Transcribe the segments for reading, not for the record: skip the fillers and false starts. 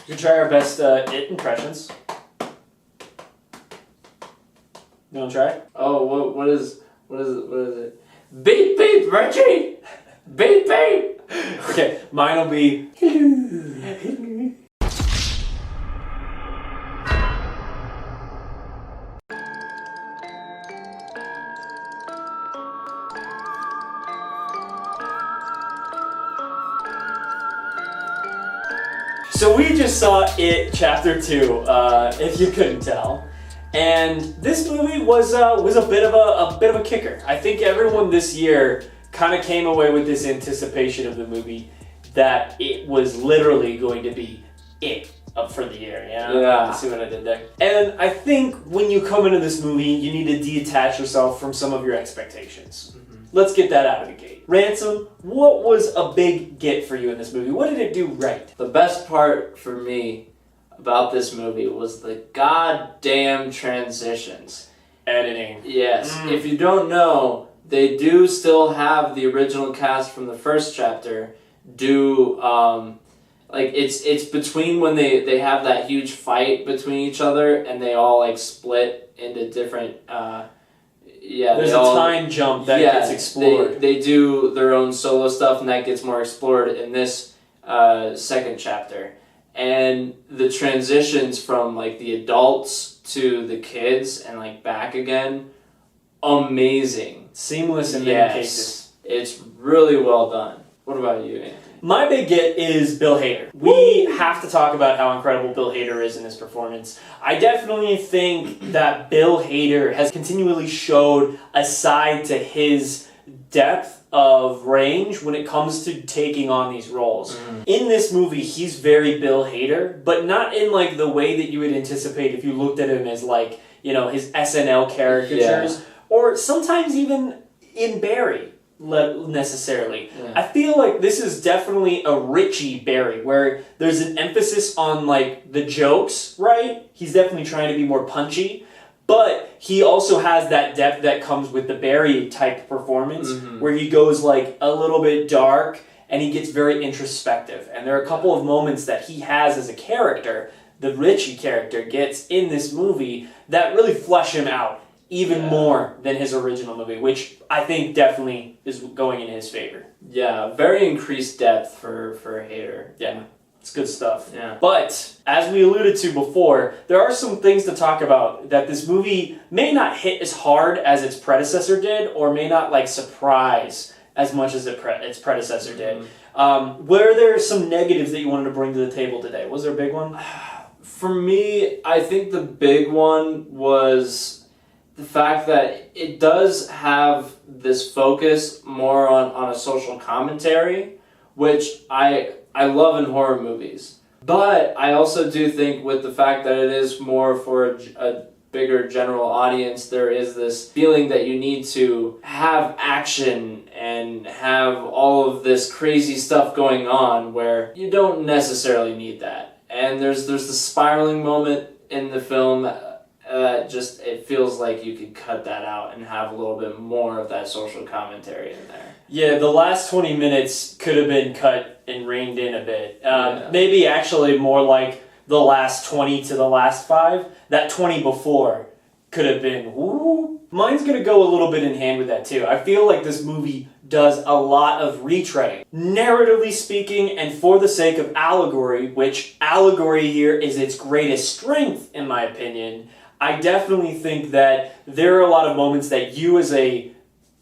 We can try our best it impressions. You want to try? Oh, what is it? Beep beep, Reggie! Beep beep! Okay, mine will be... So we just saw It Chapter 2, if you couldn't tell. And this movie was a bit of a kicker. I think everyone this year kind of came away with this anticipation of the movie that it was literally going to be it up for the year. You know? Yeah. See what I did there? And I think when you come into this movie, you need to detach yourself from some of your expectations. Let's get that out of the gate. Ransom, what was a big get for you in this movie? What did it do right? The best part for me about this movie was the goddamn transitions. Editing. Yes. If you don't know, they do still have the original cast from the first chapter do like it's between when they have that huge fight between each other and they all like split into different there's a time jump that gets explored. They do their own solo stuff and that gets more explored in this second chapter. And the transitions from like the adults to the kids and like back again, amazing. Seamless in many cases. It's really well done. What about you, Anthony? My big get is Bill Hader. We have to talk about how incredible Bill Hader is in this performance. I definitely think that Bill Hader has continually showed a side to his depth of range when it comes to taking on these roles. In this movie, he's very Bill Hader, but not in like the way that you would anticipate if you looked at him as like, you know, his SNL caricatures, or sometimes even in Barry. Necessarily. I feel like this is definitely a Richie Barry, where there's an emphasis on like the jokes, right? He's definitely trying to be more punchy, but he also has that depth that comes with the Barry type performance, where he goes like a little bit dark and he gets very introspective. And there are a couple of moments that he has as a character, the Richie character gets in this movie, that really flesh him out even more than his original movie, which I think definitely is going in his favor. Yeah, very increased depth for Hader. Yeah, it's good stuff. Yeah. But, as we alluded to before, there are some things to talk about that this movie may not hit as hard as its predecessor did, or may not like surprise as much as its predecessor did. Were there some negatives that you wanted to bring to the table today? Was there a big one? For me, I think the big one was the fact that it does have this focus more on a social commentary, which I love in horror movies. But I also do think with the fact that it is more for a bigger general audience, there is this feeling that you need to have action and have all of this crazy stuff going on where you don't necessarily need that. And there's the spiraling moment in the film. Just it feels like you could cut that out and have a little bit more of that social commentary in there. Yeah, the last 20 minutes could have been cut and reined in a bit. Maybe actually more like the last 20 to the last 5. That 20 before could have been, woo. Mine's going to go a little bit in hand with that too. I feel like this movie does a lot of retreading. Narratively speaking, and for the sake of allegory, which allegory here is its greatest strength in my opinion, I definitely think that there are a lot of moments that you as a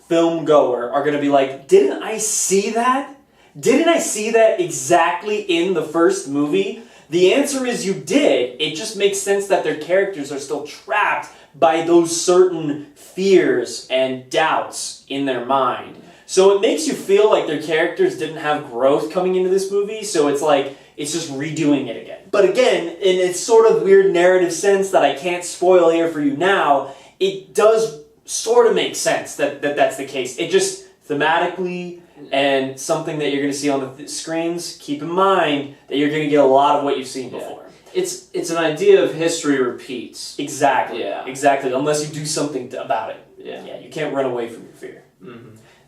film goer are going to be like, didn't I see that? Didn't I see that exactly in the first movie? The answer is you did. It just makes sense that their characters are still trapped by those certain fears and doubts in their mind. So it makes you feel like their characters didn't have growth coming into this movie, so it's like, it's just redoing it again. But again, in its sort of weird narrative sense that I can't spoil here for you now, it does sort of make sense that that's the case. It just thematically and something that you're going to see on the screens, keep in mind that you're going to get a lot of what you've seen before. It's an idea of history repeats. Exactly. Yeah. Exactly. Unless you do something about it. Yeah. You can't run away from your fear.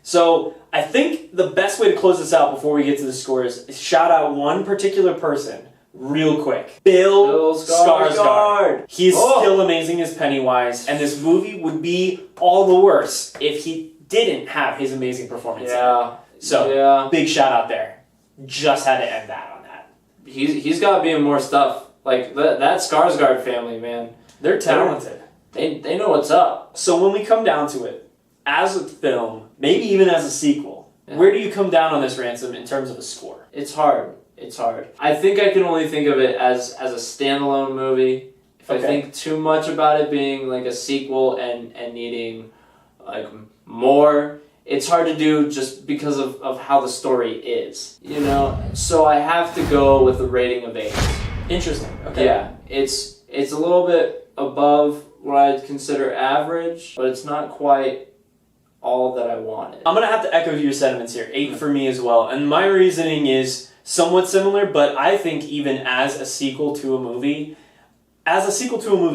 So I think the best way to close this out before we get to the scores is shout out one particular person real quick. Bill Skarsgård. He's Oh. still amazing as Pennywise, and this movie would be all the worse if he didn't have his amazing performance. Yeah. So, yeah. big shout out there. Just had to end that on that. He's got to be in more stuff. Like, that Skarsgård family, man. They're talented. They know what's up. So when we come down to it, as a film, maybe even as a sequel, where do you come down on this, Ransom, in terms of a score? It's hard. It's hard. I think I can only think of it as a standalone movie. If I think too much about it being like a sequel and needing like more, it's hard to do just because of how the story is. You know? So I have to go with a rating of 8. Interesting. Okay. Yeah. It's a little bit above what I'd consider average, but it's not quite all that I wanted. I'm going to have to echo your sentiments here. 8 for me as well. And my reasoning is somewhat similar, but I think even as a sequel to a movie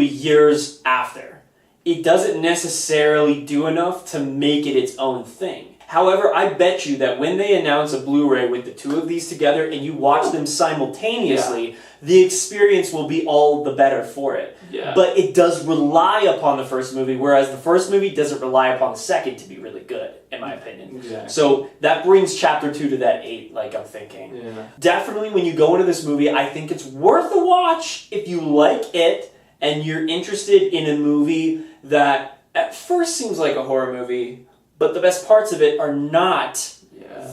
years after, it doesn't necessarily do enough to make it its own thing. However, I bet you that when they announce a Blu-ray with the two of these together and you watch them simultaneously, the experience will be all the better for it. Yeah. But it does rely upon the first movie, whereas the first movie doesn't rely upon the second to be really good, in my opinion. Exactly. So that brings Chapter 2 to that 8, like I'm thinking. Yeah. Definitely when you go into this movie, I think it's worth a watch if you like it and you're interested in a movie that at first seems like a horror movie, but the best parts of it are not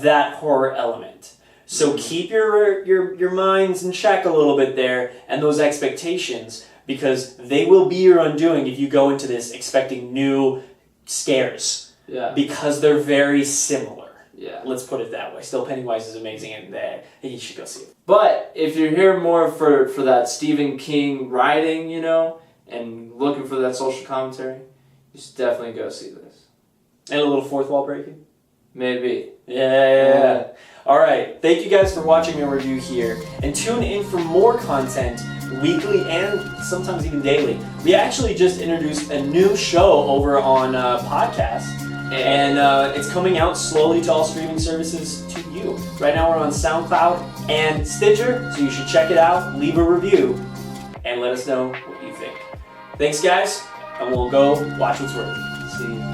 that horror element. So keep your minds in check a little bit there and those expectations, because they will be your undoing if you go into this expecting new scares. Yeah. Because they're very similar. Yeah. Let's put it that way. Still, Pennywise is amazing, and you should go see it. But if you're here more for that Stephen King writing, you know, and looking for that social commentary, you should definitely go see this. And a little fourth wall breaking? Maybe. Yeah. All right. Thank you guys for watching our review here. And tune in for more content weekly and sometimes even daily. We actually just introduced a new show over on podcast. And it's coming out slowly to all streaming services to you. Right now we're on SoundCloud and Stitcher, so you should check it out, leave a review, and let us know what you think. Thanks, guys, and we'll go watch what's working. See you.